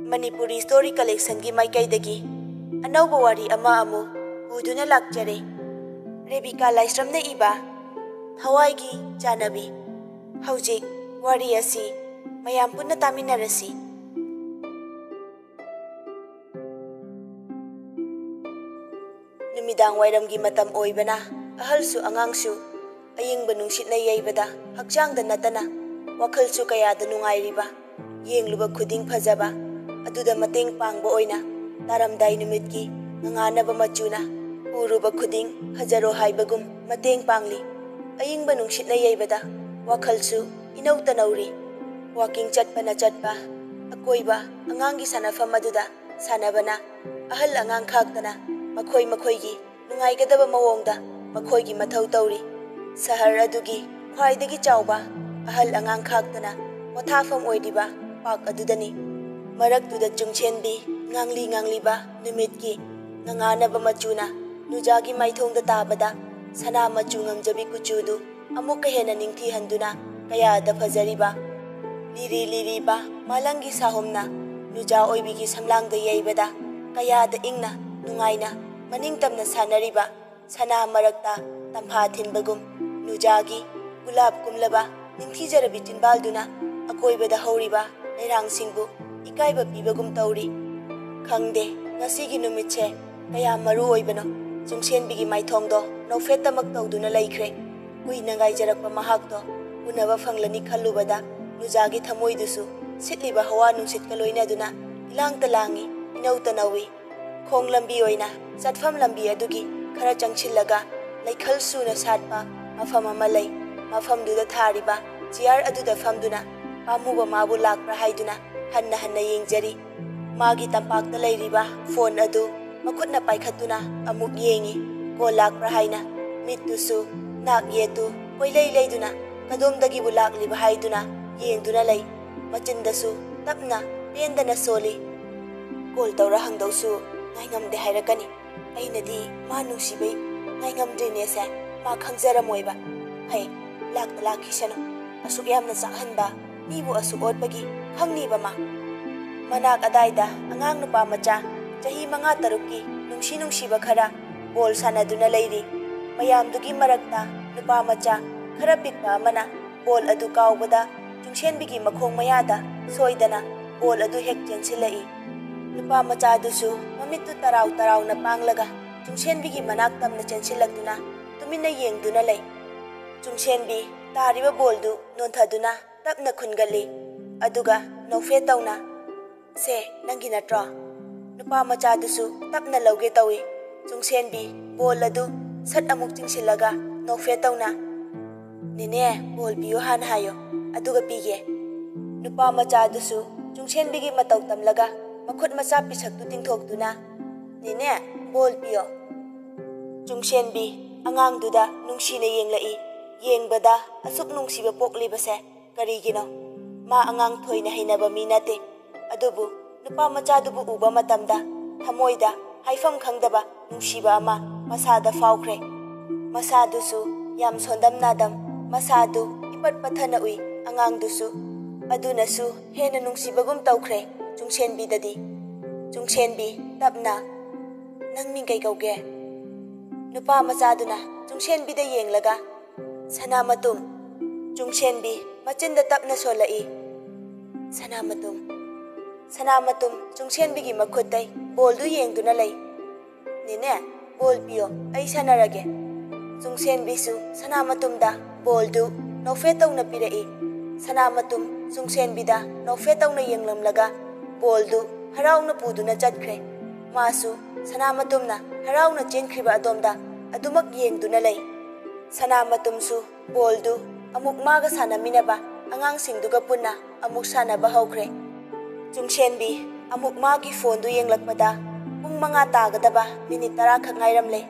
Manipuri Story Collection की माइकैदगी अनौबा वारी अमा अमु पुदुना लाक्चरे रेबिका लाइस्रमना इबा थवाईगी जानबी हौजिक वारी असी मयाम पुन्ना तामिनरसी नुमिदांग वाइरमगी मतम ओइबना अहलसु अंगांगसु अयिंग नुंसितना यैबदा हक्चांगदा नतना वखलसु कयादा नुंगाइरिबा येंगलुबा खुदिंग फजबा अदुदा मतेंग पांगबा ओइना तारमदाई नुमितकी नंगानबा मचुना उरुबा खुदिंग फजरो हाइबगुम मतेंग पांगली अयिंग नुंसितना यैबदा वखलसु इनौ तनौरी वाकिंग चटपना चटपा अकोइबा अंगांगी सानाफम अदुदा सानाबना अहल अंगांग खाक्तना मखोई मखोईगी नुंगाइगदबा मवोंगदा मखोईगी मथौ तौरी सहर अदुगी ख्वाइदगी चाउबा अहल अंगांग खाक्तना पोथाफम ओइदिबा पाक अदुदनी मरक्तुदा चुंगछेनबी ngang li ba numitki nanganaba machuna nujaगी maithongda tabada sana machu ngamjabi kuchudu amuka hena ningthi handuna kaya da fajariba liri ba malangi sahomna nuja oibigi samlangda yaibada kaya da ingna nungaina maningtamna sanariba sana marakta tampha thinbagum nujagi gulab kumlaba ningthi jarabi tinbalduna akoibada horiba leirang singbu ikaiba pibagum tauri खंगदे ngasi numitse kaya maru oibano chungsenbigi maithongdo nofetamak tawduna laikre kuina gaijarakpa mahakdo unaba fanglani khallubada nujagi thamoidusu sitliba hawa nungsit kaloina duna ilangta langi inauta nawi khong lambi oina satfam lambi adugi khara changchillaga laikhal suna satpa mafam amalai mafam duda thariba chiar aduda famduna pamuba mabu lakpra haiduna hanna yengjari मागी तंपाक्ता लैरिबा phone अदु मखुतना पाइखतुना अमुक येंगी को लाक्प्रा हाइना मित्तुसु नाक येतु कोइलै लैदुना कदोमदगी बु लाक्लिबा हाइदुना येंदुना लै मचिंदसु तपना पेंदना सोली कोल तौरा हंगदौसु नाइंगमदे हाइरकनी अइनदी मा नुसिबै नाइंगमद्रिनेसे मा खंगजरमोइबा है लाक्ता लाखिसनो असुक यामना चाहनबा मीबु असु ओटबगी खंगनिबा मा मनाक अदाइदा अंगांग नुपा मचा चही मंगा तरुकी नुंसीबा खरा बोल सानादुना लैरी मयामदुगी मरक्ता नुपा मचा खरा पिकपा अमना बोल अदु काउबदा चुंगसेनबिगी मखोंग मयादा सोइदना बोल अदु हेक चेंसिलई नुपा मचा दुसु ममित्तु तराव न पांगलगा चुंगसेनबिगी मनाक तमना चेंसिलक्तुना तुमिना येंगदुना लै चुंगसेनबी तारिबा बोलदु नोंथादुना तपना खुनगली अदुगा नौफे तौना से नंगी नट्रो नुपा मचादुसु तपना लौगे तौई चुंगसेनबी बोल अदु सट अमुक चिंगसिलगा नौफे तौना निने बोल पियो हान हायो अदुगा पीगे नुपा मचादुसु चुंगसेनबिगी मतौ तमलगा मखुट मचा पिसक्तु तिंथोक्तुना निने बोल पियो चुंगसेनबी अंगांगदुदा नुंसीने येंगलई येंगबदा असुक नुंसीबा पोक्लिबसे करिगिनो मा अंगांग थोइना हैनबा मी नते अदुबु नुपा मचादुबु उबा मतमदा थमोइदा हाइफम खंगदबा नुंसीबा अमा मसादा फाउख्रे मसादुसु याम सोंदम नादम मसादु इपट पथना उई अंगांगदुसु अदुनसु हेना नुंसीबगुम तौख्रे चुंगसेनबीददी चुंगसेनबी तपना नंग मिंगै कौगे नुपा मचादुना चुंगसेनबीदा येंगलगा सनामतुम चुंगसेनबी मचिंदा तपना सोलई सनामतुम चुंगसेनबिगी मखुतै बोलदु येंगदुना लै निने बोल पियो ऐ सनारगे चुंगसेनबिसु सनामतुमदा बोलदु नौफे तौना पिरई सनामतुम चुंगसेनबिदा नौफे तौना येंगलमलगा बोलदु हराउना पुदुना चटख्रे मासु सनामतुमना हराउना चेनख्रिबा अदोमदा अदुमक येंगदुना लै सनामतुमसु बोलदु अमुक मागा सानामिनबा अंगांगसिंगदुगा पुन्ना अमुक सानाबा हौख्रे चुंगसेनबी अमुक मागी फोनदु येंगलकपदा पुंग मंगा तागदबा मिनिट 10 खक ngaइरमले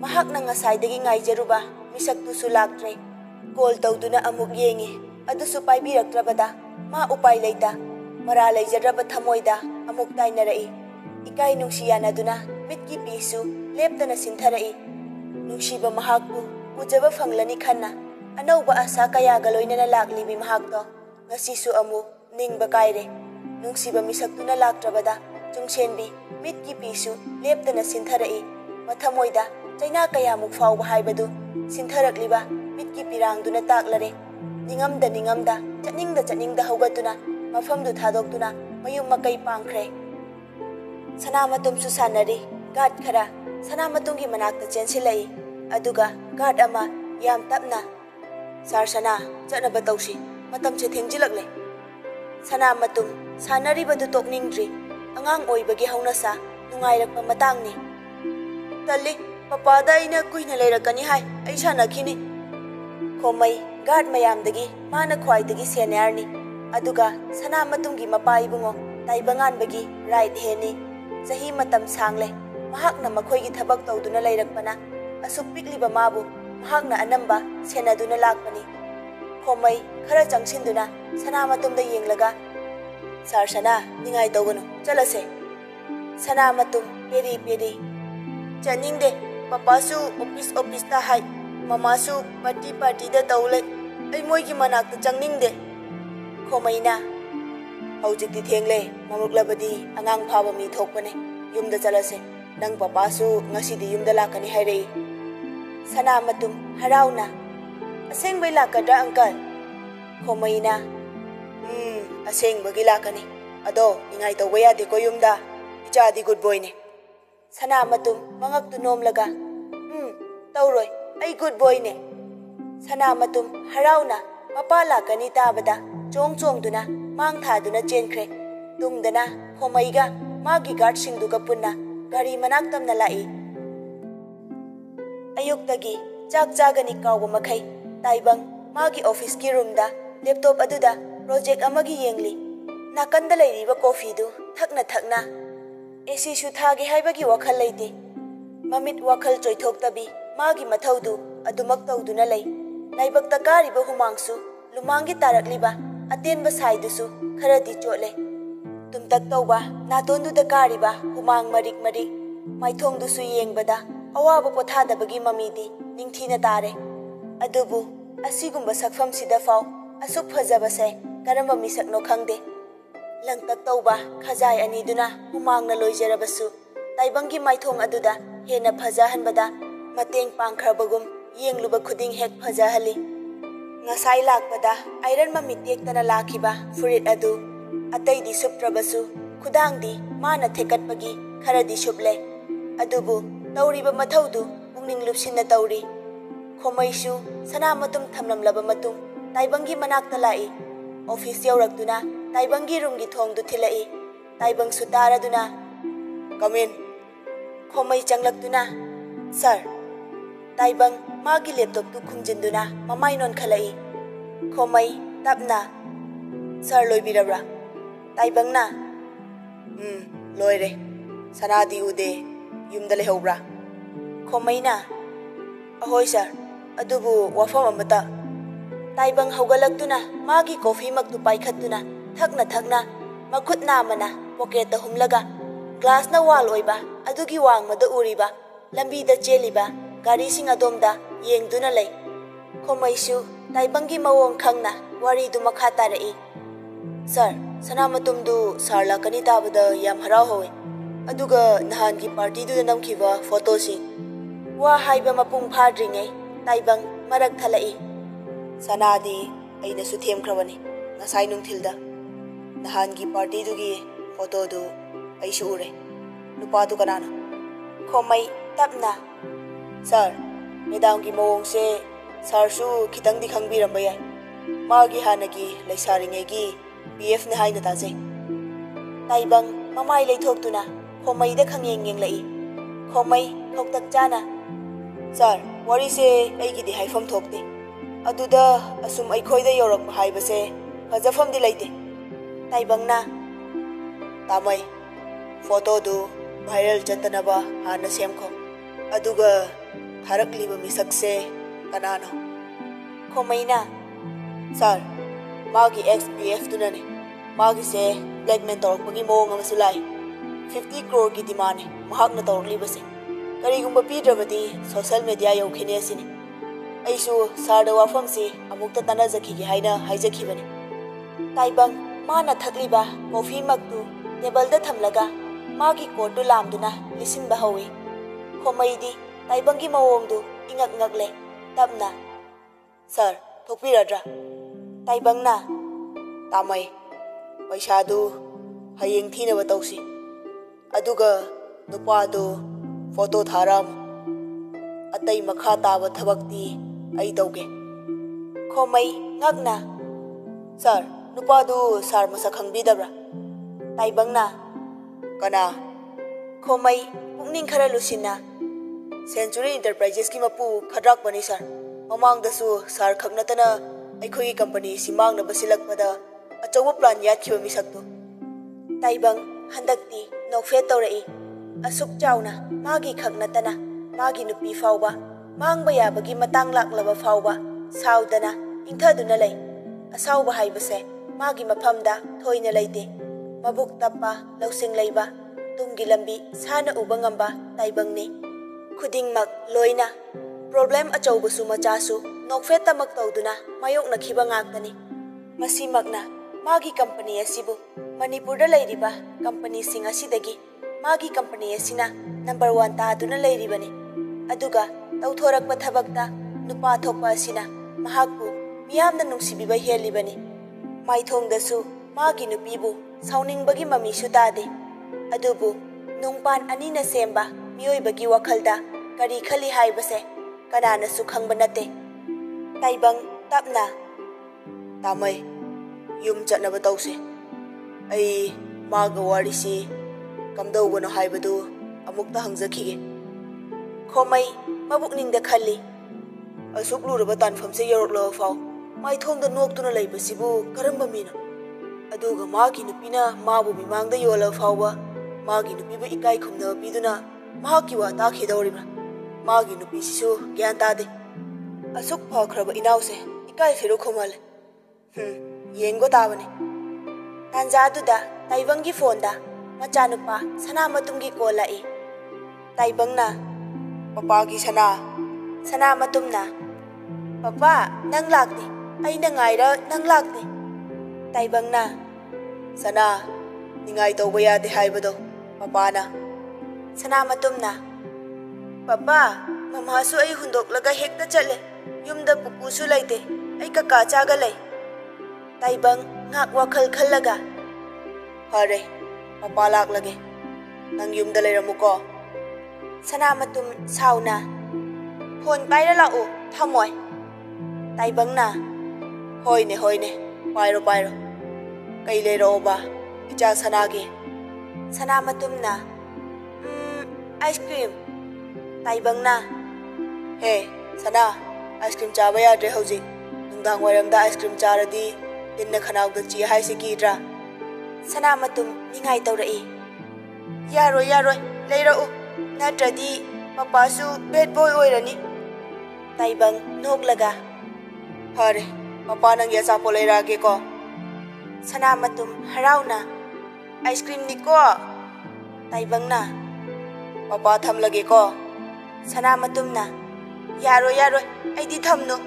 महाकना ngसाइदगी ngaइजरुबा मिसक्तुसु लाक्ट्रे कोल तौदुना अमुक येंगी अदुसु पाइबिरक्त्रबदा मा उपाय लैता मरा लैजरबा थमोइदा अमुक ताइनरई इकाई नुंसियानादुना मिटकी पीसु लेपतना सिंथरई नुंसिबा महाकु उजबा फंगलनी खन्ना अनौबा आशा कयागा लोइनना लाक्लिबी महाकतो ngasisu अमुक निंगबा काइरे ꯅꯨꯡꯁꯤꯕ ꯃꯤꯁꯛꯇꯨꯅ ꯂꯥꯛꯇ꯭ꯔꯕꯗ ꯆꯨꯡꯁꯦꯟꯕꯤ ꯃꯤꯠꯀꯤ ꯄꯤꯁꯨ ꯂꯦꯞꯇꯅ ꯁꯤꯟꯊꯔꯛꯏ ꯃꯊꯃꯣꯏꯗ ꯆꯩꯅꯥ ꯀꯌꯥꯃꯨꯛ ꯐꯥꯎꯕ ꯍꯥꯏꯕꯗꯨ ꯁꯤꯟꯊꯔꯛꯂꯤꯕ ꯃꯤꯠꯀꯤ ꯄꯤꯔꯥꯡꯗꯨꯅ ꯇꯥꯛꯂꯔꯦ ꯅꯤꯡꯉꯝꯗ ꯆꯠꯅꯤꯡꯗ ꯍꯧꯒꯠꯇꯨꯅ ꯃꯐꯝꯗꯨ ꯊꯥꯗꯣꯛꯇꯨꯅ ꯃꯌꯨꯝ ꯃꯀꯩ ꯄꯥꯡꯈ꯭ꯔꯦ ꯁꯅꯥꯃꯇꯨꯝꯁꯨ ꯁꯥꯟꯅꯔꯤ ꯒꯥꯔꯗ ꯈꯔ ꯁꯅꯥꯃꯇꯨꯝꯒꯤ ꯃꯅꯥꯛꯇ ꯆꯦꯟꯁꯤꯜꯂꯛꯏ ꯑꯗꯨꯒ ꯒꯥꯔꯗ ꯑꯃ ꯌꯥꯝ ꯇꯞꯅ ꯁꯥꯔ ꯁꯅꯥ ꯆꯠꯅꯕ ꯇꯧꯁꯤ ꯃꯇꯝꯁꯦ ꯊꯦꯡꯖꯤꯜꯂꯛꯂꯦ ꯁꯅꯥꯃꯇꯨꯝ ꯁꯥꯟꯅꯔꯤꯕꯗꯨ ꯇꯣꯛꯅꯤꯡꯗ꯭ꯔꯤ ꯑꯉꯥꯡ ꯑꯣꯏꯕꯒꯤ ꯍꯧꯅꯁꯥ ꯅꯨꯡꯉꯥꯏꯔꯛꯄ ꯃꯇꯥꯡꯅꯤ ꯇꯜꯂꯤ ꯄꯄꯥꯗ ꯑꯩꯅ ꯀꯨꯏꯅ ꯂꯩꯔꯛꯀꯅꯤ ꯍꯥꯏ ꯑꯩ ꯁꯥꯟꯅꯈꯤꯅꯤ ꯈꯣꯃꯩ ꯒꯥꯔꯗ ꯃꯌꯥꯝꯗꯒꯤ ꯃꯥꯅ ꯈ꯭ꯋꯥꯏꯗꯒꯤ ꯁꯦꯅꯤꯌꯔꯅꯤ ꯑꯗꯨꯒ ꯁꯅꯥꯃꯇꯨꯝꯒꯤ ꯃꯄꯥ ꯏꯕꯨꯡꯉꯣ ꯇꯥꯏꯕꯉꯥꯟꯕꯒꯤ ꯔꯥꯏꯠ ꯍꯦꯟꯅꯤ ꯆꯍꯤ ꯃꯇꯝ ꯁꯥꯡꯂꯦ ꯃꯍꯥꯛꯅ ꯃꯈꯣꯏꯒꯤ ꯊꯕꯛ ꯇꯧꯗꯨꯅ ꯂꯩꯔꯛꯄꯅ ꯑꯁꯨꯛ ꯄꯤꯛꯂꯤꯕ ꯃꯥꯕꯨ ꯃꯍꯥꯛꯅ ꯑꯅꯝꯕ ꯁꯦꯟꯅꯗꯨꯅ ꯂꯥꯛꯄꯅꯤ ꯈꯣꯃꯩ ꯈꯔ ꯆꯪꯁꯤꯟꯗꯨꯅ ꯁꯅꯥꯃꯇꯨꯝꯗ ꯌꯦꯡꯂꯒ ꯁꯥꯔ ꯁꯅꯥ ꯅꯤꯡꯉꯥꯏ ꯇꯧꯒꯅꯨ ꯆꯠꯂꯁꯦ ꯁꯅꯥꯃꯇꯨꯝ ꯄꯦꯔꯤ ꯆꯠꯅꯤꯡꯗꯦ ꯄꯄꯥꯁꯨ ꯑꯣꯐꯤꯁꯇ ꯍꯥꯏ ꯃꯃꯥꯁꯨ ꯄꯥꯔꯇꯤꯗ ꯇꯧ ꯂꯩ ꯑꯩ ꯃꯣꯏꯒꯤ ꯃꯅꯥꯛꯇ ꯆꯪꯅꯤꯡꯗꯦ ꯈꯣꯃꯩꯅ ꯍꯧꯖꯤꯛꯇꯤ ꯊꯦꯡꯂꯦ ꯃꯃꯨꯛꯂꯕꯗꯤ ꯑꯉꯥꯡ ꯐꯥꯕ ꯃꯤ ꯊꯣꯛꯄꯅꯦ ꯌꯨꯝꯗ ꯆꯠꯂꯁꯦ ꯅꯪ ꯄꯄꯥꯁꯨ ꯉꯁꯤꯗꯤ ꯌꯨꯝꯗ ꯂꯥꯛꯀꯅꯤ ꯍꯥꯏꯔꯛꯏ ꯁꯅꯥꯃꯇꯨꯝ ꯍꯔꯥꯎꯅ ꯑꯁꯦꯡꯕꯩ ꯂꯥꯛꯀꯗ꯭ꯔꯥ ꯑꯪꯀꯜ ꯈꯣꯃꯩꯅ ꯑꯁꯦꯡꯕꯒꯤ ꯂꯥꯛꯀꯅꯤ ꯑꯗꯣ ꯅꯤꯡꯉꯥꯏ ꯇꯧꯕ ꯌꯥꯗꯦꯀꯣ ꯌꯨꯝꯗ ꯏꯆꯥꯗꯤ ꯒꯨꯗ ꯕꯣꯏꯅꯦ ꯁꯅꯥꯃꯇꯨꯝ ꯃꯉꯛꯇꯨ ꯅꯣꯝꯂꯒ ꯇꯧꯔꯣꯏ ꯑꯩ ꯒꯨꯗ ꯕꯣꯏꯅꯦ ꯁꯅꯥꯃꯇꯨꯝ ꯍꯔꯥꯎꯅ ꯃꯄꯥ ꯂꯥꯛꯀꯅꯤ ꯇꯥꯕꯗ ꯆꯣꯡꯗꯨꯅ ꯃꯥꯡ ꯊꯥꯗꯨꯅ ꯆꯦꯟꯈ꯭ꯔꯦ ꯇꯨꯡꯗꯅ ꯈꯣꯃꯩꯒ ꯃꯥꯒꯤ ꯒꯥꯔꯗꯁꯤꯡꯗꯨꯒ ꯄꯨꯟꯅ ꯒꯥꯔꯤ ꯃꯅꯥꯛ ꯇꯝꯅ ꯂꯥꯛꯏ ꯑꯌꯨꯛꯇꯒꯤ ꯆꯥꯛ ꯆꯥꯒꯅꯤ ꯀꯥꯎꯕ ꯃꯈꯩ ꯇꯥꯏꯕꯪ ꯃꯥꯒꯤ ꯑꯣꯐꯤꯁꯀꯤ ꯔꯨꯝꯗ ꯂꯦꯞꯇꯣꯞ ꯑꯗꯨꯗ ꯄ꯭ꯔꯣꯖꯦꯛ ꯑꯃꯒꯤ ꯌꯦꯡꯂꯤ ꯅꯥꯀꯟꯗ ꯂꯩꯔꯤꯕ ꯀꯣꯐꯤꯗꯨ ꯊꯛꯅ ꯑꯦꯁꯤꯁꯨ ꯊꯥꯒꯦ ꯍꯥꯏꯕꯒꯤ ꯋꯥꯈꯜ ꯂꯩꯇꯦ ꯃꯃꯤꯠ ꯋꯥꯈꯜ ꯆꯣꯏꯊꯣꯛꯇꯕꯤ ꯃꯥꯒꯤ ꯃꯊꯧꯗꯨ ꯑꯗꯨꯃꯛ ꯇꯧꯗꯨꯅ ꯂꯩ ꯂꯥꯏꯕꯛꯇ ꯀꯥꯔꯤꯕ ꯍꯨꯃꯥꯡꯁꯨ ꯂꯨꯃꯥꯡꯒꯤ ꯇꯥꯔꯛꯂꯤꯕ ꯑꯇꯦꯟꯕ ꯁꯥꯏꯗꯨꯁꯨ ꯈꯔꯗꯤ ꯆꯣꯠꯂꯦ ꯇꯨꯝꯇꯛ ꯇꯧꯕ ꯅꯥꯇꯣꯟꯗꯨꯗ ꯀꯥꯔꯤꯕ ꯍꯨꯃꯥꯡ ꯃꯔꯤꯛ ꯃꯥꯏꯊꯣꯡꯗꯨꯁꯨ ꯌꯦꯡꯕꯗ ꯑꯋꯥꯕ ꯄꯣꯊꯥꯗꯕꯒꯤ ꯃꯃꯤꯗꯤ ꯅꯤꯡꯊꯤꯅ ꯇꯥꯔꯦ ꯑꯗꯨꯕꯨ ꯑꯁꯤꯒꯨꯝꯕ ꯁꯛꯐꯝꯁꯤꯗ ꯐꯥꯎ ꯑꯁꯨꯛ ꯐꯖꯕꯁꯦ ꯀꯔꯝꯕ ꯃꯤꯁꯛꯅꯣ ꯈꯪꯗꯦ ꯂꯪꯇꯛ ꯇꯧꯕ ꯈꯖꯥꯏ ꯑꯅꯤꯗꯨꯅ ꯍꯨꯃꯥꯡꯅ ꯂꯣꯏꯖꯔꯕꯁꯨ ꯇꯥꯏꯕꯪꯒꯤ ꯃꯥꯏꯊꯣꯡ ꯑꯗꯨꯗ ꯍꯦꯟꯅ ꯐꯖꯍꯟꯕꯗ ꯃꯇꯦꯡ ꯄꯥꯡꯈ꯭ꯔꯕꯒꯨꯝ ꯌꯦꯡꯂꯨꯕ ꯈꯨꯗꯤꯡ ꯍꯦꯛ ꯐꯖꯍꯜꯂꯤ ꯉꯁꯥꯏ ꯂꯥꯛꯄꯗ ꯑꯥꯏꯔꯟ ꯃꯃꯤꯠ ꯇꯦꯛꯇꯅ ꯂꯥꯛꯈꯤꯕ ꯐꯨꯔꯤꯠ ꯑꯗꯨ ꯑꯇꯩꯗꯤ ꯁꯨꯞꯇ꯭ꯔꯕꯁꯨ ꯈꯨꯗꯥꯡꯗꯤ ꯃꯥꯅ ꯊꯦꯛꯀꯠꯄꯒꯤ ꯈꯔꯗꯤ ꯁꯨꯞꯂꯦ ꯑꯗꯨꯕꯨ ꯇꯧꯔꯤꯕ ꯃꯊꯧꯗꯨ ꯄꯨꯛꯅꯤꯡ ꯂꯨꯞꯁꯤꯟꯅ ꯇꯧꯔꯤ ꯈꯣꯃꯩꯁꯨ ꯁꯅꯥꯃꯇꯨꯝ ꯊꯝꯂꯝꯂꯕ ꯃꯇꯨꯡ ꯇꯥꯏꯕꯪꯒꯤ ꯃꯅꯥꯛꯇ ꯂꯥꯛꯏ ꯑꯣꯐꯤꯁ ꯌꯧꯔꯛꯇꯨꯅ ꯇꯥꯏꯕꯪꯒꯤ ꯔꯨꯝꯒꯤ ꯊꯣꯡꯗꯨ ꯊꯤꯜꯂꯛꯏ ꯇꯥꯏꯕꯪꯁꯨ ꯇꯥꯔꯗꯨꯅ ꯀꯃꯤꯟ ꯈꯣꯃꯩ ꯆꯪꯂꯛꯇꯨꯅ ꯁꯥꯔ ꯇꯥꯏꯕꯪ ꯃꯥꯒꯤ ꯂꯦꯞꯇꯣꯞꯇꯨ ꯈꯨꯝꯖꯤꯟꯗꯨꯅ ꯃꯃꯥꯏ ꯅꯣꯟꯈꯠꯂꯛꯏ ꯈꯣꯃꯩ ꯇꯞꯅ ꯁꯥꯔ ꯂꯣꯏꯕꯤꯔꯕ꯭ꯔꯥ ꯇꯥꯏꯕꯪꯅ ꯂꯣꯏꯔꯦ ꯁꯅꯥꯗꯤ ꯎꯗꯦ ꯌꯨꯝꯗ ꯂꯩꯍꯧꯕ꯭ꯔꯥ ꯈꯣꯃꯩꯅ ꯑꯍꯣꯏ ꯁꯥꯔ ꯑꯗꯨꯕꯨ ꯋꯥꯐꯝ ꯑꯃꯇ ꯇꯥꯏꯕꯪ ꯍꯧꯒꯠꯂꯛꯇꯨꯅ ꯃꯥꯒꯤ ꯀꯣꯐꯤ ꯃꯛꯇꯨ ꯄꯥꯏꯈꯠꯇꯨꯅ ꯊꯛꯅ ꯃꯈꯨꯠ ꯅꯥꯝꯃꯅ ꯄꯣꯀꯦꯠꯇ ꯍꯨꯝꯂꯒ ꯒ꯭ꯂꯥꯁꯅ ꯋꯥꯜ ꯑꯣꯏꯕ ꯑꯗꯨꯒꯤ ꯋꯥꯡꯃꯗ ꯎꯔꯤꯕ ꯂꯝꯕꯤꯗ ꯆꯦꯜꯂꯤꯕ ꯒꯥꯔꯤꯁꯤꯡ ꯑꯗꯣꯝꯗ ꯌꯦꯡꯗꯨꯅ ꯂꯩ ꯈꯣꯃꯩꯁꯨ ꯇꯥꯏꯕꯪꯒꯤ ꯃꯑꯣꯡ ꯈꯪꯅ ꯋꯥꯔꯤꯗꯨ ꯃꯈꯥ ꯇꯥꯔꯛꯏ ꯁꯥꯔ ꯁꯅꯥꯃꯇꯨꯝꯗꯨ ꯁꯥꯔ ꯂꯥꯛꯀꯅꯤ ꯇꯥꯕꯗ ꯌꯥꯝ ꯍꯔꯥꯎꯍꯧꯏ ꯑꯗꯨꯒ ꯅꯍꯥꯟꯒꯤ ꯄꯥꯔꯇꯤꯗꯨꯗ ꯅꯝꯈꯤꯕ ꯐꯣꯇꯣꯁꯤꯡ ꯋꯥ ꯍꯥꯏꯕ ꯃꯄꯨꯡ ꯐꯥꯗ꯭ꯔꯤꯉꯩ ꯇꯥꯏꯕꯪ ꯃꯔꯛ ꯊꯠꯂꯛꯏ ꯁꯅꯥꯗꯤ ꯑꯩꯅꯁꯨ ꯊꯦꯝꯈ꯭ꯔꯕꯅꯤ ꯉꯁꯥꯏ ꯅꯨꯡꯊꯤꯜꯗ ꯅꯍꯥꯟꯒꯤ ꯄꯥꯔꯇꯤꯗꯨꯒꯤ ꯐꯣꯇꯣꯗꯨ ꯑꯩꯁꯨ ꯎꯔꯦ ꯅꯨꯄꯥꯗꯨ ꯀꯅꯥꯅꯣ ꯈꯣꯃꯩ ꯇꯞꯅ ꯁꯥꯔ ꯃꯦꯗꯥꯝꯒꯤ ꯃꯑꯣꯡꯁꯦ ꯁꯥꯔꯁꯨ ꯈꯤꯇꯪꯗꯤ ꯈꯪꯕꯤꯔꯝꯕ ꯌꯥꯏ ꯃꯥꯒꯤ ꯍꯥꯟꯅꯒꯤ ꯂꯩꯁꯥꯔꯤꯉꯩꯒꯤ BFꯅꯤ ꯍꯥꯏꯅ ꯇꯥꯖꯩ ꯇꯥꯏꯕꯪ ꯃꯃꯥꯏ ꯂꯩꯊꯣꯛꯇꯨꯅ ꯈꯣꯃꯩꯗ ꯈꯪꯌꯦꯡ ꯌꯦꯡꯂꯛꯏ ꯈꯣꯃꯩ ꯊꯣꯛꯇꯛ ꯆꯥꯅ ꯁꯥꯔ ꯋꯥꯔꯤꯁꯦ ꯑꯩꯒꯤꯗꯤ ꯍꯥꯏꯐꯝ ꯊꯣꯛꯇꯦ ꯑꯗꯨꯗ ꯑꯁꯨꯝ ꯑꯩꯈꯣꯏꯗ ꯌꯧꯔꯛꯄ ꯍꯥꯏꯕꯁꯦ ꯐꯖꯐꯝꯗꯤ ꯂꯩꯇꯦ ꯇꯥꯏꯕꯪꯅ ꯇꯥꯃꯩ ꯐꯣꯇꯣꯗꯨ ꯚꯥꯏꯔꯦꯜ ꯆꯠꯇꯅꯕ ꯍꯥꯟꯅ ꯁꯦꯝꯈꯣ ꯑꯗꯨꯒ ꯊꯥꯔꯛꯂꯤꯕ ꯃꯤꯁꯛꯁꯦ ꯀꯅꯥꯅꯣ ꯈꯣꯃꯩꯅ ꯁꯥꯔ ꯃꯥꯒꯤ BFꯗꯨꯅꯅꯦ ꯃꯥꯒꯤꯁꯦ ꯕ꯭ꯂꯦꯛꯃꯦꯟ ꯇꯧꯔꯛꯄꯒꯤ ꯃꯑꯣꯡ ꯑꯃꯁꯨ ꯂꯥꯛꯏ 50 ꯀ꯭ꯔꯣꯔꯒꯤ ꯗꯤꯃꯥꯟꯅꯦ ꯃꯍꯥꯛꯅ ꯇꯧꯔꯛꯂꯤꯕꯁꯦ ꯀꯔꯤꯒꯨꯝꯕ ꯄꯤꯗ꯭ꯔꯕꯗꯤ ꯁꯣꯁꯤꯌꯦꯜ ꯃꯤꯗꯤꯌꯥ ꯌꯧꯈꯤꯅꯤ ꯑꯁꯤꯅꯤ ꯑꯩꯁꯨ ꯁꯥꯔꯗ ꯋꯥꯐꯝꯁꯤ ꯑꯃꯨꯛꯇ ꯇꯥꯟꯅꯖꯈꯤꯒꯦ ꯍꯥꯏꯅ ꯍꯥꯏꯖꯈꯤꯕꯅꯤ ꯇꯥꯏꯕꯪ माना थकलीबा कॉफी मक्तु टेबलदा थमलगा मागी कोटु लामदुना लिसिनबा हौई खोमैदी ताइबंगी मवोंगदु इंगक ngakle tapna sir thokpiradra taibangna tamai paisa du hayeng thina batausi aduga nupadu photo tharam atai makha taba thabakti ai tauge khomai ngakna sir nupadu sar masa khangbidabra taibangna kana khomai pukning khara lusina Century Enterprises ki mapu khadrak pani sir mamang dasu sar khagnatana aikhoi company simang na basilak pada achawa plan yat khiba misaktu taibang handakti nokfe tawrai asuk chauna magi khagnatana magi nupi fawba mangba yabagi matang laklaba fawba saudana ingthaduna lei asawba haibase magi maphamda thoina leite mabuk tappa lausing leiba tunggi lambi sana uba ngamba taibangni khudingmak loina problem achaubusu machasu nokfe tamak tawduna mayok nakhiba ngaktani masimakna magi company asibu manipur da leiriba company sing asidagi magi company asina number 1 ta aduna leiribani aduga tawthorak pathabakta nupa thokpa asina mahakpu miyamna nungsibiba helibani maithong dasu magi nupibu sauningbagi mami sutade adubu nungpan anina semba mioi bagi wakhalda kari khali haibase kanana su khangba nate taibang tapna tamai yum chatnaba tawse ai maga warisi kamdawbano haibadu amukta hangjakhige khomai mabukningda khali asuk luraba tanfamse yoroklo faw maithongda noktuna leibasibu karamba mina aduga magi nupina mabu bimangda yola fawba magi nupibu ikai khumna piduna mahaki wa ta khidawriba magi nupi sisu gyan tade asuk phakraba inause ikai firu khumal yengo tabane tanja duda taibangi phone da macha nupa sana matumgi call ai taibangna papa gi sana matumna papa nang lakte aina ngaira nang lakte taibangna sana ningai tawba yade haibado papa na sana matumna papa mama su ai hundok laga hekta chale yumda pupu su laite ai kaka chaga lai taibang ngak wakhal khallaga hare papa lak lage nang yumda leiramuko sana matum sauna phone paira la o thamoi taibangna hoine pairo kai leiro ba icha sanage sana matumna ice cream taibangna he sana ice cream chaba yadre hauji nungdang wairamda ice cream charadi dinna khanawda chi haise kidra sana matum ningai tawrai yaroi leirau natradi papa su bad boy oirani taibang noklaga hare papa nang ya chapo leirage ko sana matum harauna ice cream niko taibangna papa thamlage ko sana matumna yaroi aidi thamno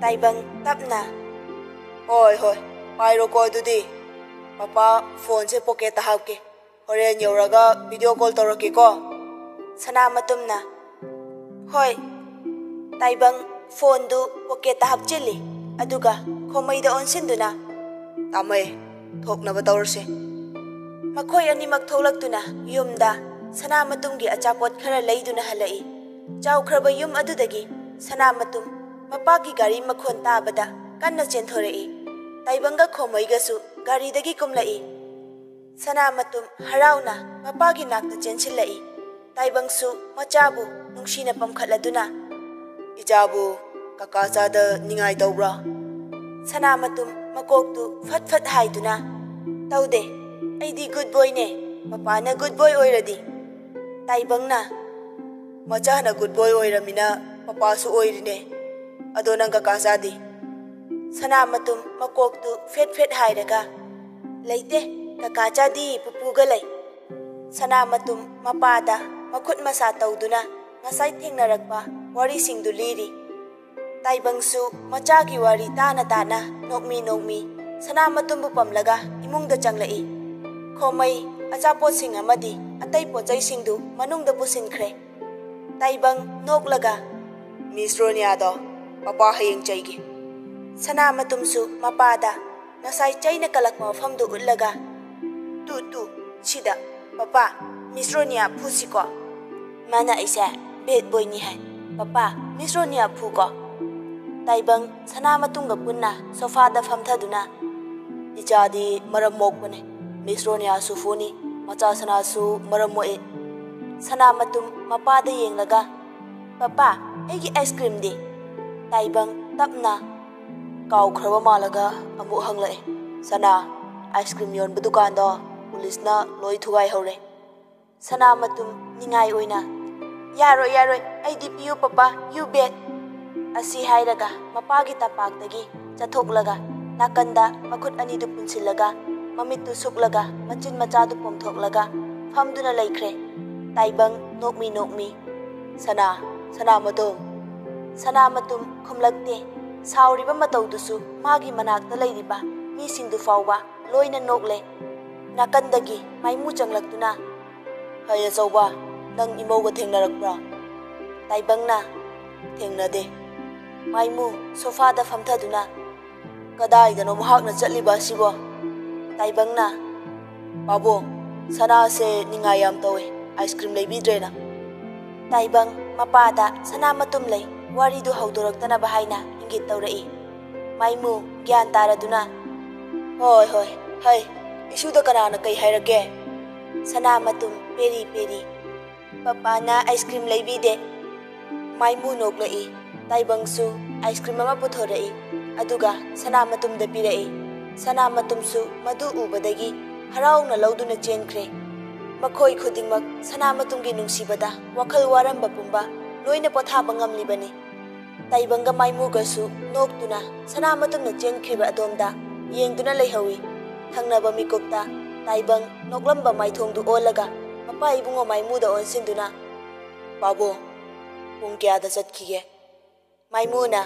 taibang tapna hoi pairo ko dudi papa phone se pocket ta hapke hore nyoraga video call torake ko sana matumna hoi taibang phone du pocket ta hapchili aduga khomai da onsinduna tamai thokna ba tawrse makhoi animak tholaktuna yumda sana matumgi achapot khara leiduna halai chawkhraba yum adudagi sana matum mapaki gari makhon tabada kanna chenthorei taibanga khomaiga su gari dagi kumlai sana matum harauna mapagi nakta chenchilai taibang su machabu nungsina pamkhaladuna ijabu kaka chada ningai tawbra sana matum makoktu fat haiduna tawde aidi good boy ne papa na good boy oiradi taibangna machana good boy oiramina papa su oirine adonang kaka chadi sana matum makoktu fet hairaga leite kaka chadi pupuga lei sana matum mapada makhut masa tawduna ngasai thengnarakpa wari singdu liri taibangsu machagi wari tana nokmi ꯁꯅꯥꯃꯇꯨꯝꯕꯨ ꯄꯝꯂꯒ ꯏꯃꯨꯡꯗ ꯆꯪꯂꯛꯏ꯫ ꯈꯣꯃꯩ, ꯑꯆꯥꯄꯣꯠꯁꯤꯡ ꯑꯃꯗꯤ ꯑꯇꯩ ꯄꯣꯠꯆꯩꯁꯤꯡꯗꯨ ꯃꯅꯨꯡꯗ ꯄꯨꯁꯤꯟꯈ꯭ꯔꯦ꯫ ꯇꯥꯏꯕꯪ ꯅꯣꯛꯂꯒ miss ꯔꯣꯅꯤꯌꯥꯗꯣ papa ꯍꯌꯦꯡ ꯆꯩꯒꯦ꯫ ꯁꯅꯥꯃꯇꯨꯝꯁꯨ ꯃꯄꯥꯗ ꯉꯁꯥꯏ ꯆꯩꯅ ꯀꯜꯂꯛꯄ ꯃꯐꯝꯗꯨ ꯎꯠꯂꯒ ꯇꯨ ꯁꯤꯗ ꯄꯄꯥ ꯃꯤꯁ ꯔꯣꯅꯤꯌꯥ ꯐꯨꯁꯤꯀꯣ꯫ ꯃꯥꯅ ꯑꯩꯁꯦ ꯕꯦꯠ ꯕꯣꯏꯅꯤ ꯍꯥꯏ, ꯄꯄꯥ ꯃꯤꯁ ꯔꯣꯅꯤꯌꯥ ꯐꯨꯀꯣ꯫ ꯇꯥꯏꯕꯪ ꯁꯅꯥꯃꯇꯨꯝꯒ ꯄꯨꯟꯅ ꯁꯣꯐꯥꯗ ꯐꯝꯊꯗꯨꯅ ꯏꯆꯥꯗꯤ ꯃꯔꯝ ꯃꯣꯛꯄꯅꯦ, ꯃꯤꯁ ꯔꯣꯅꯤꯌꯥꯁꯨ ꯐꯨꯅꯤ, ꯃꯆꯥ ꯁꯅꯥꯁꯨ ꯃꯔꯝ ꯃꯣꯛꯏ꯫ ꯁꯅꯥꯃꯇꯨꯝ ꯃꯄꯥꯗ ꯌꯦꯡꯂꯒ ꯄꯄꯥ ꯑꯩꯒꯤ ꯑꯥꯏꯁꯀ꯭ꯔꯤꯝꯗꯤ? ꯇꯥꯏꯕꯪ ꯇꯞꯅ ꯀꯥꯎꯈ꯭ꯔꯕ ꯃꯥꯜꯂꯒ ꯑꯃꯨꯛ ꯍꯪꯂꯛꯏ꯫ ꯁꯅꯥ, ꯑꯥꯏꯁꯀ꯭ꯔꯤꯝ ꯌꯣꯟꯕ ꯗꯨꯀꯥꯟꯗꯣ ꯄꯨꯂꯤꯁꯅ ꯂꯣꯏ ꯊꯨꯒꯥꯏꯍꯧꯔꯦ꯫ ꯁꯅꯥꯃꯇꯨꯝ ꯅꯤꯡꯉꯥꯏ ꯑꯣꯏꯅ ꯌꯥꯔꯣꯏ ꯑꯩꯗꯤ ꯄꯤꯌꯨ ꯄꯄꯥ, ꯌꯨ ꯕꯦꯠ꯫ ꯑꯁꯤ ꯍꯥꯏꯔꯒ ꯃꯄꯥꯒꯤ ꯇꯝꯄꯥꯛꯇꯒꯤ ꯆꯠꯊꯣꯛꯂꯒ ꯅꯥꯀꯟꯗ ꯃꯈꯨꯠ ꯑꯅꯤꯗꯨ ꯄꯨꯟꯁꯤꯜꯂꯒ ꯃꯃꯤꯠꯇꯨ ꯁꯨꯛꯂꯒ ꯃꯆꯤꯟ ꯃꯆꯥꯗꯨ ꯄꯣꯝꯊꯣꯛꯂꯒ ꯐꯝꯗꯨꯅ ꯂꯩꯈ꯭ꯔꯦ꯫ ꯇꯥꯏꯕꯪ ꯅꯣꯛꯃꯤ ꯁꯅꯥꯃꯇꯨꯝ꯫ ꯁꯅꯥꯃꯇꯨꯝ ꯈꯨꯝꯂꯛꯇꯦ꯫ ꯁꯥꯎꯔꯤꯕ ꯃꯇꯧꯗꯨꯁꯨ ꯃꯥꯒꯤ ꯃꯅꯥꯛꯇ ꯂꯩꯔꯤꯕ ꯃꯤꯁꯤꯡꯗꯨ ꯐꯥꯎꯕ ꯂꯣꯏꯅ ꯅꯣꯛꯂꯦ꯫ ꯅꯥꯀꯟꯗꯒꯤ ꯃꯥꯏꯃꯨ ꯆꯪꯂꯛꯇꯨꯅ ꯍꯩ ꯑꯆꯧꯕ, ꯅꯪ ꯏꯃꯧꯒ ꯊꯦꯡꯅꯔꯛꯄ꯭ꯔꯥ? ꯇꯥꯏꯕꯪꯅ ꯊꯦꯡꯅꯗꯦ꯫ ꯃꯥꯏꯃꯨ ꯁꯣꯐꯥꯗ ꯐꯝꯊꯗꯨꯅ ꯀꯗꯥꯏꯗꯅꯣ ꯃꯍꯥꯛꯅ ꯆꯠꯂꯤꯕ ꯑꯁꯤꯕꯣ? ꯇꯥꯏꯕꯪꯅ ꯄꯥꯕꯨꯡ, ꯁꯅꯥꯁꯦ ꯅꯤꯡꯉꯥꯏ ꯌꯥꯝ ꯇꯧꯋꯦ, ꯑꯥꯏꯁꯀ꯭ꯔꯤꯝ ꯂꯩꯕꯤꯗ꯭ꯔꯦꯅ꯫ ꯇꯥꯏꯕꯪ ꯃꯄꯥꯗ ꯁꯅꯥꯃꯇꯨꯝ ꯂꯩ, ꯋꯥꯔꯤꯗꯨ ꯍꯧꯗꯣꯔꯛꯇꯅꯕ ꯍꯥꯏꯅ ꯏꯪꯒꯤꯠ ꯇꯧꯔꯛꯏ꯫ ꯃꯥꯏꯃꯨ ꯒ꯭ꯌꯥꯟ ꯇꯥꯔꯗꯨꯅ ꯍꯣꯏ ꯍꯩ, ꯏꯁꯨꯗ ꯀꯅꯥꯅ ꯀꯩ ꯍꯥꯏꯔꯛꯀꯦ? ꯁꯅꯥꯃꯇꯨꯝ ꯄꯦꯔꯤ ꯄꯄꯥꯅ ꯑꯥꯏꯁꯀ꯭ꯔꯤꯝ ꯂꯩꯕꯤꯗꯦ꯫ ꯃꯥꯏꯃꯨ ꯅꯣꯛꯂꯛꯏ꯫ ꯇꯥꯏꯕꯪꯁꯨ ꯑꯥꯏꯁꯀ꯭ꯔꯤꯝ ꯑꯃ ꯄꯨꯊꯣꯔꯛꯏ, ꯑꯗꯨꯒ ꯁꯅꯥꯃꯇꯨꯝꯗ ꯄꯤꯔꯛꯏ꯫ ꯁꯅꯥꯃꯇꯨꯝꯁꯨ ꯃꯗꯨ ꯎꯕꯗꯒꯤ ꯍꯔꯥꯎꯅ ꯂꯧꯗꯨꯅ ꯆꯦꯟꯈ꯭ꯔꯦ꯫ ꯃꯈꯣꯏ ꯈꯨꯗꯤꯡꯃꯛ ꯁꯅꯥꯃꯇꯨꯝꯒꯤ ꯅꯨꯡꯁꯤꯕꯗ ꯋꯥꯈꯜ ꯋꯥꯔꯝꯕ ꯄꯨꯝꯕ ꯂꯣꯏꯅ ꯄꯣꯊꯥꯕ ꯉꯝꯂꯤꯕꯅꯤ꯫ ꯇꯥꯏꯕꯪꯒ ꯃꯥꯏꯃꯨꯒꯁꯨ ꯅꯣꯛꯇꯨꯅ ꯁꯅꯥꯃꯇꯨꯝꯅ ꯆꯦꯟꯈ꯭ꯔꯤꯕ ꯑꯗꯣꯝꯗ ꯌꯦꯡꯗꯨꯅ ꯂꯩꯍꯧꯏ꯫ ꯊꯪꯅꯕ ꯃꯤꯀꯨꯞꯇ ꯇꯥꯏꯕꯪ ꯅꯣꯛꯂꯝꯕ ꯃꯥꯏꯊꯣꯡꯗꯨ ꯑꯣꯜꯂꯒ ꯃꯄꯥ ꯏꯕꯨꯡꯉꯣ ꯃꯥꯏꯃꯨꯗ ꯑꯣꯟꯁꯤꯟꯗꯨꯅ ꯄꯥꯕꯨꯡ, ꯄꯨꯡ ꯀꯌꯥꯗ ꯆꯠꯈꯤꯒꯦ? ꯃꯥꯏꯃꯨꯅ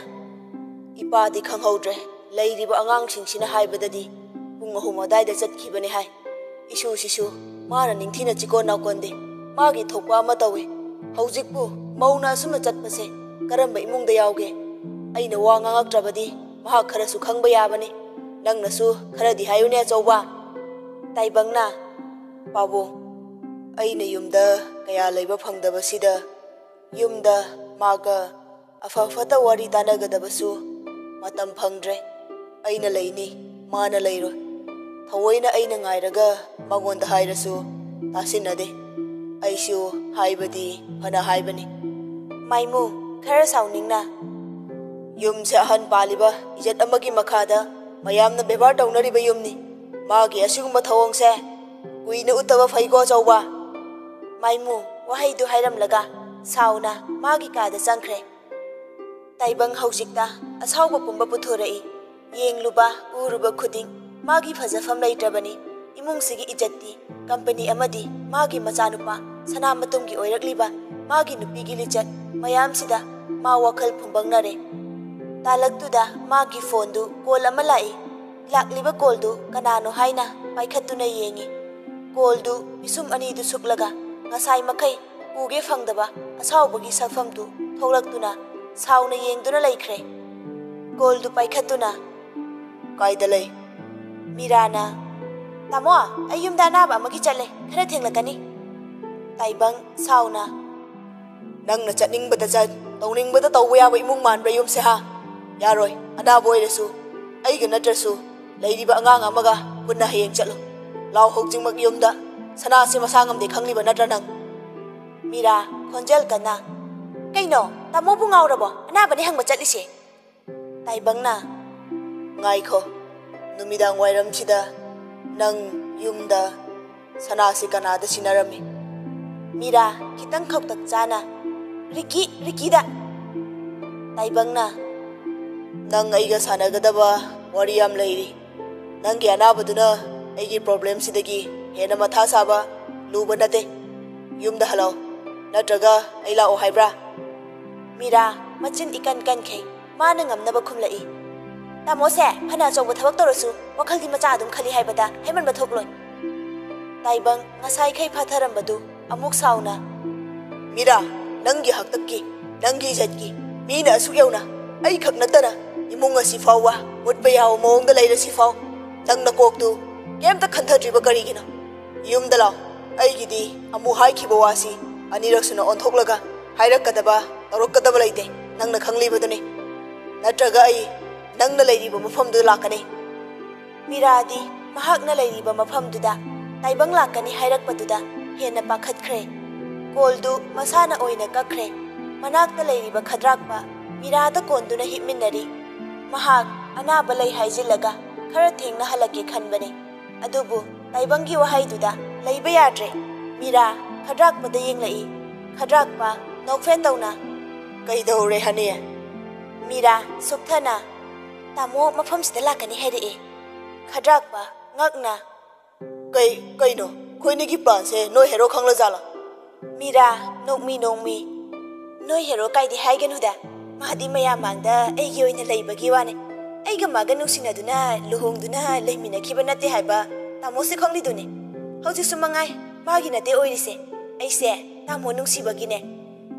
ꯏꯄꯥꯗꯤ ꯈꯪꯍꯧꯗ꯭ꯔꯦ, ꯂꯩꯔꯤꯕ ꯑꯉꯥꯡꯁꯤꯡꯁꯤꯅ ꯍꯥꯏꯕꯗꯗꯤ ꯄꯨꯡ 3 ꯑꯗꯥꯏꯗ ꯆꯠꯈꯤꯕꯅꯦ ꯍꯥꯏ꯫ ꯏꯁꯨꯁꯤꯁꯨ ꯃꯥꯅ ꯅꯤꯡꯊꯤꯅ ꯆꯤꯀꯣꯟ ꯅꯥꯎꯀꯣꯟꯗꯦ, ꯃꯥꯒꯤ ꯊꯣꯛꯄ ꯑꯃ ꯇꯧꯏ꯫ ꯍꯧꯖꯤꯛꯄꯨ ꯃꯧꯅ ꯑꯁꯨꯝꯅ ꯆꯠꯄꯁꯦ ꯀꯔꯝꯕ ꯏꯃꯨꯡꯗ ꯌꯥꯎꯒꯦ? ꯑꯩꯅ ꯋꯥ ꯉꯥꯡꯉꯛꯇ꯭ꯔꯕꯗꯤ ꯃꯍꯥꯛ ꯈꯔꯁꯨ ꯈꯪꯕ ꯌꯥꯕꯅꯤ, ꯅꯪꯅꯁꯨ ꯈꯔꯗꯤ ꯍꯥꯏꯌꯨꯅꯦ ꯑꯆꯧꯕ꯫ ꯇꯥꯏꯕꯪꯅ ꯄꯥꯕꯨꯡ, ꯑꯩꯅ ꯌꯨꯝꯗ ꯀꯌꯥ ꯂꯩꯕ ꯐꯪꯗꯕꯁꯤꯗ ꯌꯨꯝꯗ ꯃꯥꯒ ꯑꯐ ꯐꯠꯇ ꯋꯥꯔꯤ ꯇꯥꯟꯅꯒꯗꯕꯁꯨ ꯃꯇꯝ ꯐꯪꯗ꯭ꯔꯦ꯫ ꯑꯩꯅ ꯂꯩꯅꯤ, ꯃꯥꯅ ꯂꯩꯔꯣꯏ꯫ ꯊꯑꯣꯏꯅ ꯑꯩꯅ ꯉꯥꯏꯔꯒ ꯃꯉꯣꯟꯗ ꯍꯥꯏꯔꯁꯨ ꯇꯥꯁꯤꯟꯅꯗꯦ꯫ ꯑꯩꯁꯨ ꯍꯥꯏꯕꯗꯤ ꯐꯅ ꯍꯥꯏꯕꯅꯤ꯫ ꯃꯥꯏꯃꯨ ꯈꯔ ꯁꯥꯎꯅꯤꯡꯅ ꯌꯨꯝꯁꯦ ꯑꯍꯟ ꯄꯥꯜꯂꯤꯕ ꯏꯖꯠ ꯑꯃꯒꯤ ꯃꯈꯥꯗ ꯃꯌꯥꯝꯅ ꯕꯦꯕꯥꯔ ꯇꯧꯅꯔꯤꯕ ꯌꯨꯝꯅꯤ, ꯃꯥꯒꯤ ꯑꯁꯤꯒꯨꯝꯕ ꯊꯧꯑꯣꯡꯁꯦ ꯀꯨꯏꯅ ꯎꯠꯇꯕ ꯐꯩꯀꯣ ꯑꯆꯧꯕ꯫ ꯃꯥꯏꯃꯨ ꯋꯥꯍꯩꯗꯨ ꯍꯥꯏꯔꯝꯂꯒ ꯁꯥꯎꯅ ꯃꯥꯒꯤ ꯀꯥꯗ ꯆꯪꯈ꯭ꯔꯦ꯫ ꯇꯥꯏꯕꯪ ꯍꯧꯖꯤꯛꯇ ꯑꯁꯥꯎꯕ ꯄꯨꯝꯕ ꯄꯨꯊꯣꯔꯛꯏ꯫ ꯌꯦꯡꯂꯨꯕ ꯎꯔꯨꯕ ꯈꯨꯗꯤꯡ ꯃꯥꯒꯤ ꯐꯖꯐꯝ ꯂꯩꯇ꯭ꯔꯕꯅꯤ꯫ ꯏꯃꯨꯡꯁꯤꯒꯤ ꯏꯖꯠꯇꯤ ꯀꯝꯄꯅꯤ ꯑꯃꯗꯤ ꯃꯥꯒꯤ ꯃꯆꯥꯅꯨꯄꯥ ꯁꯅꯥꯃꯇꯨꯝꯒꯤ ꯑꯣꯏꯔꯛꯂꯤꯕ ꯃꯥꯒꯤ ꯅꯨꯄꯤꯒꯤ ꯂꯤꯆꯠ ꯃꯌꯥꯝꯁꯤꯗ ꯃꯥ ꯋꯥꯈꯜ ꯐꯨꯝꯕꯪꯅꯔꯦ꯫ ꯇꯥꯂꯛꯇꯨꯗ ꯃꯥꯒꯤ ꯐꯣꯟꯗꯨ ꯀꯣꯜ ꯑꯃ ꯂꯥꯛꯏ꯫ ꯂꯥꯛꯂꯤꯕ ꯀꯣꯜꯗꯨ ꯀꯅꯥꯅꯣ ꯍꯥꯏꯅ ꯄꯥꯏꯈꯠꯇꯨꯅ ꯌꯦꯡꯏ꯫ ꯀꯣꯜꯗꯨ ꯄꯤꯁꯨꯝ ꯑꯅꯤꯗꯨ ꯁꯨꯛꯂꯒ ꯉꯁꯥꯏ ꯃꯈꯩ ꯎꯒꯦ ꯐꯪꯗꯕ ꯑꯁꯥꯎꯕꯒꯤ ꯁꯛꯐꯝꯗꯨ ꯊꯣꯛꯂꯛꯇꯨꯅ ꯁꯥꯎꯅ ꯌꯦꯡꯗꯨꯅ ꯂꯩꯈ꯭ꯔꯦ꯫ ꯀꯣꯜꯗꯨ ꯄꯥꯏꯈꯠꯇꯨꯅ ꯀꯥꯏꯗ ꯂꯩ? ꯃꯤꯔꯥꯅ ꯇꯥꯃꯣ, ꯑꯩ ꯌꯨꯝꯗ ꯑꯅꯥꯕ ꯑꯃꯒꯤ ꯆꯠꯂꯦ, ꯈꯔ ꯊꯦꯡꯂꯛꯀꯅꯤ꯫ ꯇꯥꯏꯕꯪ ꯁꯥꯎꯅ ꯅꯪꯅ ꯆꯠꯅꯤꯡꯕꯗ ꯆꯠ, ꯇꯧꯅꯤꯡꯕꯗ ꯇꯧꯕ ꯌꯥꯕ ꯏꯃꯨꯡ ꯃꯥꯟꯕ꯭ꯔꯥ ꯌꯨꯝꯁꯦ ꯍꯥ? ꯌꯥꯔꯣꯏ, ꯑꯅꯥꯕ ꯑꯣꯏꯔꯁꯨ ꯑꯩꯒ ꯅꯠꯇ꯭ꯔꯁꯨ ꯂꯩꯔꯤꯕ ꯑꯉꯥꯡ ꯑꯃꯒ ꯄꯨꯟꯅ ꯍꯌꯦꯡ ꯆꯠꯂꯨ꯫ ꯂꯥꯎ ꯍꯧꯖꯤꯛꯃꯛ ꯌꯨꯝꯗ, ꯁꯅꯥꯁꯦ ꯃꯁꯥ ꯉꯝꯗꯦ ꯈꯪꯂꯤꯕ ꯅꯠꯇ꯭ꯔ ꯅꯪ? ꯃꯤꯔꯥ ꯈꯣꯟꯖꯦꯜ ꯀꯟꯅ ꯀꯩꯅꯣ, ꯇꯥꯃꯣꯕꯨ ꯉꯥꯎꯔꯕꯣ? ꯑꯅꯥꯕꯅꯤ ꯍꯪꯕ ꯆꯠꯂꯤꯁꯦ꯫ ꯇꯥꯏꯕꯪꯅ ꯉꯥꯏꯈꯣ, ꯅꯨꯃꯤꯗꯥꯡ ꯋꯥꯏꯔꯝꯁꯤꯗ ꯅꯪ ꯌꯨꯝꯗ ꯁꯅꯥꯁꯤ ꯀꯅꯥꯗ ꯁꯤꯟꯅꯔꯝꯃꯤ? ꯃꯤꯔꯥ ꯈꯤꯇꯪ ꯈꯧꯇꯛ ꯆꯥꯅ ꯔꯤꯀꯤꯗ꯫ ꯇꯥꯏꯕꯪꯅ ꯅꯪ ꯑꯩꯒ ꯁꯥꯟꯅꯒꯗꯕ ꯋꯥꯔꯤ ꯌꯥꯝ ꯂꯩꯔꯤ꯫ ꯅꯪꯒꯤ ꯑꯅꯥꯕꯗꯨꯅ ꯑꯩꯒꯤ ꯄ꯭ꯔꯣꯕ꯭ꯂꯦꯝꯁꯤꯗꯒꯤ ꯍꯦꯟꯅ ꯃꯊꯥ ꯁꯥꯕ ꯂꯨꯕ ꯅꯠꯇꯦ꯫ ꯌꯨꯝꯗ ꯍꯜꯂꯛꯑꯣ, ꯅꯠꯇ꯭ꯔꯒ ꯑꯩ ꯂꯥꯛꯑꯣ ꯍꯥꯏꯕ꯭ꯔꯥ? ꯃꯤꯔꯥ ꯃꯆꯤꯟ ꯏꯀꯟ ꯀꯟꯈꯩ ꯃꯥꯅ ꯉꯝꯅꯕ ꯈꯨꯝꯂꯛꯏ꯫ ꯇꯥꯃꯣꯁꯦ ꯐꯅ ꯑꯆꯧꯕ ꯊꯕꯛ ꯇꯧꯔꯁꯨ ꯋꯥꯈꯜꯗꯤ ꯃꯆꯥ ꯑꯗꯨꯝ ꯈꯜꯂꯤ ꯍꯥꯏꯕꯗ ꯍꯩꯃꯟꯕ ꯊꯣꯛꯂꯣꯏ꯫ ꯇꯥꯏꯕꯪ ꯉꯁꯥꯏꯈꯩ ꯐꯥꯊꯔꯝꯕꯗꯨ ꯑꯃꯨꯛ ꯁꯥꯎꯅ ꯃꯤꯔꯥ, ꯅꯪꯒꯤ ꯍꯥꯛꯇꯛꯀꯤ, ꯅꯪꯒꯤ ꯏꯖꯠꯀꯤ ꯃꯤꯅ ꯑꯁꯨꯛ ꯌꯧꯅ ꯑꯩꯈꯛ ꯅꯠꯇꯅ ꯏꯃꯨꯡ ꯑꯁꯤ ꯐꯥꯎꯕ ꯃꯨꯠꯄ ꯌꯥꯕ ꯃꯑꯣꯡꯗ ꯂꯩꯔꯁꯤ ꯐꯥꯎ ꯅꯪ ꯅꯀꯣꯛꯇꯨ ꯀꯩꯝꯇ ꯈꯟꯊꯗ꯭ꯔꯤꯕ ꯀꯔꯤꯒꯤꯅꯣ? ꯌꯨꯝꯗ ꯂꯥꯎ, ꯑꯩꯒꯤꯗꯤ ꯑꯃꯨꯛ ꯍꯥꯏꯈꯤꯕ ꯋꯥꯁꯤ ꯑꯅꯤꯔꯛ ꯁꯨꯅ ꯑꯣꯟꯊꯣꯛꯂꯒ ꯍꯥꯏꯔꯛꯀꯗꯕ ꯇꯧꯔꯛꯀꯗꯕ ꯂꯩꯇꯦ, ꯅꯪꯅ ꯈꯪꯂꯤꯕꯗꯨꯅꯤ꯫ ꯅꯠꯇ꯭ꯔꯒ ꯑꯩ ꯅꯪꯅ ꯂꯩꯔꯤꯕ ꯃꯐꯝꯗꯨꯗ ꯂꯥꯛꯀꯅꯤ꯫ ꯃꯤꯔꯥꯗꯤ ꯃꯍꯥꯛꯅ ꯂꯩꯔꯤꯕ ꯃꯐꯝꯗꯨꯗ ꯇꯥꯏꯕꯪ ꯂꯥꯛꯀꯅꯤ ꯍꯥꯏꯔꯛꯄꯗꯨꯗ ꯍꯦꯟꯅ ꯄꯥꯈꯠꯈ꯭ꯔꯦ꯫ ꯀꯣꯜꯗꯨ ꯃꯁꯥꯅ ꯑꯣꯏꯅ ꯀꯛꯈ꯭ꯔꯦ꯫ ꯃꯅꯥꯛꯇ ꯂꯩꯔꯤꯕ ꯈꯗ꯭ꯔꯥꯛꯄ ꯃꯤꯔꯥꯗ ꯀꯣꯟꯗꯨꯅ ꯍꯤꯞꯃꯤꯟꯅꯔꯤ꯫ ꯃꯍꯥꯛ ꯑꯅꯥꯕ ꯂꯩ ꯍꯥꯏꯖꯤꯜꯂꯒ ꯈꯔ ꯊꯦꯡꯅ ꯍꯜꯂꯛꯀꯦ ꯈꯟꯕꯅꯤ꯫ ꯑꯗꯨꯕꯨ ꯇꯥꯏꯕꯪꯒꯤ ꯋꯥꯍꯩꯗꯨꯗ ꯂꯩꯕ ꯌꯥꯗ꯭ꯔꯦ꯫ ꯃꯤꯔꯥ ꯈꯗ꯭ꯔꯥꯛꯄꯗ ꯌꯦꯡꯂꯛꯏ꯫ ꯈꯗ꯭ꯔꯥꯛꯄ ꯅꯣꯛꯐꯦꯠ ꯇꯧꯅ ꯀꯩꯗꯧꯔꯦ ꯍꯅꯤ? ꯃꯤꯔꯥ ꯁꯨꯞꯊꯅ ꯇꯥꯃꯣ ꯃꯐꯝꯁꯤꯗ ꯂꯥꯛꯀꯅꯤ ꯍꯥꯏꯔꯛꯑꯦ꯫ ꯈꯗ꯭ꯔꯥꯛꯄ ꯉꯛꯅ ꯀꯩꯅꯣ ꯈꯣꯏꯅꯤꯒꯤ ꯄ꯭ꯂꯥꯟꯁꯦ ꯅꯣꯏ ꯍꯦꯔꯣ ꯈꯪꯂꯖꯥꯠꯂꯣ? ꯃꯤꯔꯥ ꯅꯣꯛꯃꯤ ꯅꯣꯏ ꯍꯦꯔꯣ ꯀꯥꯏꯗꯤ ꯍꯥꯏꯒꯅꯨꯗ, ꯃꯥꯗꯤ ꯃꯌꯥꯝ ꯃꯥꯡꯗ ꯑꯩꯒꯤ ꯑꯣꯏꯅ ꯂꯩꯕꯒꯤ ꯋꯥꯅꯦ꯫ ꯑꯩꯒ ꯃꯥꯒ ꯅꯨꯡꯁꯤꯅꯗꯨꯅ ꯂꯨꯍꯣꯡꯗꯨꯅ ꯂꯩꯃꯤꯟꯅꯈꯤꯕ ꯅꯠꯇꯦ ꯍꯥꯏꯕ ꯇꯥꯃꯣꯁꯦ ꯈꯪꯂꯤꯗꯨꯅꯤ꯫ ꯍꯧꯖꯤꯛꯁꯨ ꯃꯉꯥꯏ ꯃꯥꯒꯤ ꯅꯠꯇꯦ ꯑꯣꯏꯔꯤꯁꯦ, ꯑꯩꯁꯦ ꯇꯥꯃꯣ ꯅꯨꯡꯁꯤꯕꯒꯤꯅꯦ꯫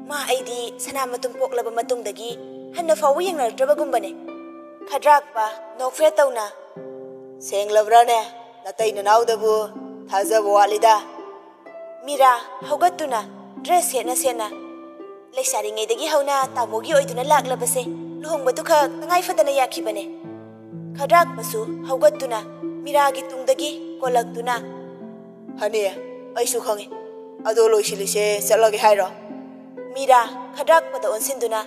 ꯃꯥ ꯑꯩꯗꯤ ꯁꯅꯥ ꯃꯇꯨꯝ ꯄꯣꯛꯂꯕ ꯃꯇꯨꯡꯗꯒꯤ ꯍꯟꯅ ꯐꯥꯎꯕ ꯌꯦꯡꯅꯔꯛꯇ꯭ꯔꯕꯒꯨꯝꯕꯅꯦ꯫ ꯈꯗ꯭ꯔꯥꯛꯄ ꯅꯣꯛꯐꯦꯠ ꯇꯧꯅ ꯁꯦꯡꯂꯕ꯭ꯔꯥꯅꯦ? ꯅꯇꯩ ꯅꯅꯥꯎꯗꯕꯨ ꯊꯥꯖꯕ ꯋꯥꯠꯂꯤꯗ꯫ ꯃꯤꯔꯥ ꯍꯧꯒꯠꯇꯨꯅ ꯗ꯭ꯔꯦꯁ ꯁꯦꯠꯅ ꯂꯩꯁꯥꯔꯤꯉꯩꯗꯒꯤ ꯍꯧꯅ ꯇꯥꯃꯣꯒꯤ ꯑꯣꯏꯗꯨꯅ ꯂꯥꯛꯂꯕꯁꯦ ꯂꯨꯍꯣꯡꯕꯗꯨ ꯈꯛ ꯇꯉꯥꯏ ꯐꯗꯅ ꯌꯥꯈꯤꯕꯅꯦ꯫ ꯈꯗ꯭ꯔꯥꯛꯄꯁꯨ ꯍꯧꯒꯠꯇꯨꯅ ꯃꯤꯔꯥꯒꯤ ꯇꯨꯡꯗꯒꯤ ꯀꯣꯜꯂꯛꯇꯨꯅ ꯍꯅꯤ, ꯑꯩꯁꯨ ꯈꯪꯉꯤ, ꯑꯗꯣ ꯂꯣꯏꯁꯤꯜꯂꯤꯁꯦ ꯆꯠꯂꯒꯦ ꯍꯥꯏꯔꯣ? ꯃꯤꯔꯥ ꯈꯗ꯭ꯔꯥꯛꯄꯗ ꯑꯣꯟꯁꯤꯟꯗꯨꯅ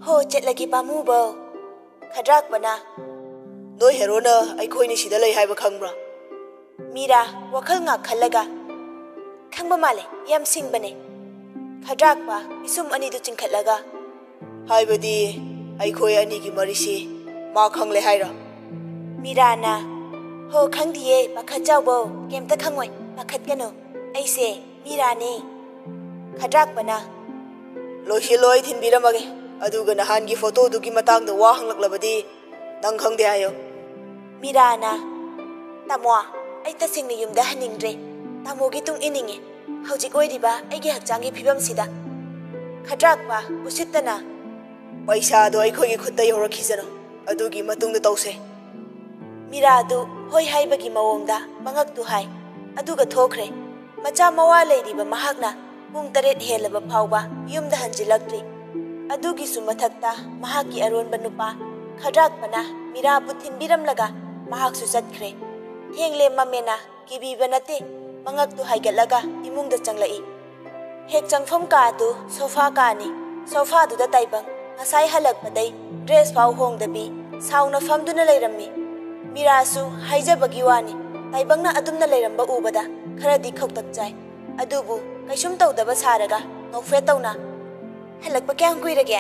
ꯍꯣ ꯆꯠꯂꯒꯦ ꯄꯥꯝꯃꯨꯕꯧ꯫ ꯈꯗ꯭ꯔꯥꯛꯄꯅ ꯅꯣꯏ ꯍꯦꯔꯣꯅ ꯑꯩꯈꯣꯏꯅꯤ ꯁꯤꯗ ꯂꯩ ꯍꯥꯏꯕ ꯈꯪꯕ꯭ꯔꯥ? ꯃꯤꯔꯥ ꯋꯥꯈꯜ ꯉꯥꯛ ꯈꯜꯂꯒ ꯈꯪꯕ ꯃꯥꯜꯂꯦ, ꯌꯥꯝ ꯁꯤꯡꯕꯅꯦ꯫ ꯈꯗ꯭ꯔꯥꯛꯄ ꯄꯤꯁꯨꯝ ꯑꯅꯤꯗꯨ ꯆꯤꯡꯈꯠꯂꯒ ꯍꯥꯏꯕꯗꯤ ꯑꯩꯈꯣꯏ ꯑꯅꯤꯒꯤ ꯃꯔꯤꯁꯤ ꯃꯥ ꯈꯪꯂꯦ ꯍꯥꯏꯔꯣ? ꯃꯤꯔꯥꯅ ꯍꯣ ꯈꯪꯗꯤꯌꯦ ꯄꯥꯈꯠ ꯆꯥꯎꯕꯧ, ꯀꯩꯝꯇ ꯈꯪꯉꯣꯏ, ꯄꯥꯈꯠꯀꯅꯨ, ꯑꯩꯁꯦ ꯃꯤꯔꯥꯅꯦ꯫ ꯈꯗ꯭ꯔꯥꯛꯄꯅ ꯂꯣꯏꯁꯤꯜꯂꯣ, ꯑꯩ ꯊꯤꯟꯕꯤꯔꯝꯃꯒꯦ, ꯑꯗꯨꯒ ꯅꯍꯥꯟꯒꯤ ꯐꯣꯇꯣꯗꯨꯒꯤ ꯃꯇꯥꯡꯗ ꯋꯥ ꯍꯪꯂꯛꯂꯕꯗꯤ ꯅꯪ ꯈꯪꯗꯦ ꯍꯥꯏꯌꯣ꯫ ꯃꯤꯔꯥꯅ ꯇꯥꯃꯣ, ꯑꯩ ꯇꯁꯦꯡꯅ ꯌꯨꯝꯗ ꯍꯟꯅꯤꯡꯗ꯭ꯔꯦ, ꯇꯥꯃꯣꯒꯤ ꯇꯨꯡ ꯏꯅꯤꯡꯉꯦ ꯍꯧꯖꯤꯛ ꯑꯣꯏꯔꯤꯕ ꯑꯩꯒꯤ ꯍꯛꯆꯥꯡꯒꯤ ꯐꯤꯕꯝꯁꯤꯗ꯫ ꯈꯗ꯭ꯔꯥꯛꯄ ꯎꯁꯤꯠꯇꯅ ꯄꯩꯁꯥꯗꯣ ꯑꯩꯈꯣꯏꯒꯤ ꯈꯨꯠꯇ ꯌꯧꯔꯛꯈꯤꯖꯅꯨ, ꯑꯗꯨꯒꯤ ꯃꯇꯨꯡꯗ ꯇꯧꯁꯦ꯫ ꯃꯤꯔꯥꯗꯨ ꯍꯣꯏ ꯍꯥꯏꯕꯒꯤ ꯃꯑꯣꯡꯗ ꯃꯉꯛꯇꯨ ꯍꯥꯏ, ꯑꯗꯨꯒ ꯊꯣꯛꯈ꯭ꯔꯦ꯫ ꯃꯆꯥ ꯃꯋꯥ ꯂꯩꯔꯤꯕ ꯃꯍꯥꯛꯅ ꯄꯨꯡ 7 ꯍꯦꯜꯂꯕ ꯐꯥꯎꯕ ꯌꯨꯝꯗ ꯍꯟꯖꯤꯜꯂꯛꯇ꯭ꯔꯤ꯫ ꯑꯗꯨꯒꯤꯁꯨ ꯃꯊꯛꯇ ꯃꯍꯥꯛꯀꯤ ꯑꯔꯣꯟꯕ ꯅꯨꯄꯥ ꯈꯗ꯭ꯔꯥꯛꯄꯅ ꯃꯤꯔꯥꯕꯨ ꯊꯤꯟꯕꯤꯔꯝꯂꯒ ꯃꯍꯥꯛꯁꯨ ꯆꯠꯈ꯭ꯔꯦ꯫ ꯊꯦꯡꯂꯦꯝꯃꯃꯦꯅ ꯀꯤꯕꯤꯕ ꯅꯠꯇꯦ, ꯃꯉꯛꯇꯨ ꯍꯥꯏꯒꯠꯂꯒ ꯏꯃꯨꯡꯗ ꯆꯪꯂꯛꯏ꯫ ꯍꯦꯛ ꯆꯪꯐꯝ ꯀꯥꯗꯨ ꯁꯣꯐꯥ ꯀꯥꯅꯤ꯫ ꯁꯣꯐꯥꯗꯨꯗ ꯇꯥꯏꯕꯪ ꯉꯁꯥꯏ ꯍꯜꯂꯛꯄꯗꯩ ꯗ꯭ꯔꯦꯁ ꯐꯥꯎ ꯍꯣꯡꯗꯕꯤ ꯁꯥꯎꯅ ꯐꯝꯗꯨꯅ ꯂꯩꯔꯝꯃꯤ꯫ ꯃꯤꯔꯥꯁꯨ ꯍꯥꯏꯖꯕꯒꯤ ꯋꯥꯅꯤ, ꯇꯥꯏꯕꯪꯅ ꯑꯗꯨꯝꯅ ꯂꯩꯔꯝꯕ ꯎꯕꯗ ꯈꯔꯗꯤ ꯈꯧꯇꯛ ꯆꯥꯏ꯫ ꯑꯗꯨꯕꯨ ꯀꯩꯁꯨꯝ ꯇꯧꯗꯕ ꯁꯥꯔꯒ ꯅꯣꯛꯐꯦꯠ ꯇꯧꯅ ꯍꯜꯂꯛꯄ ꯀꯌꯥꯝ ꯀꯨꯏꯔꯒꯦ?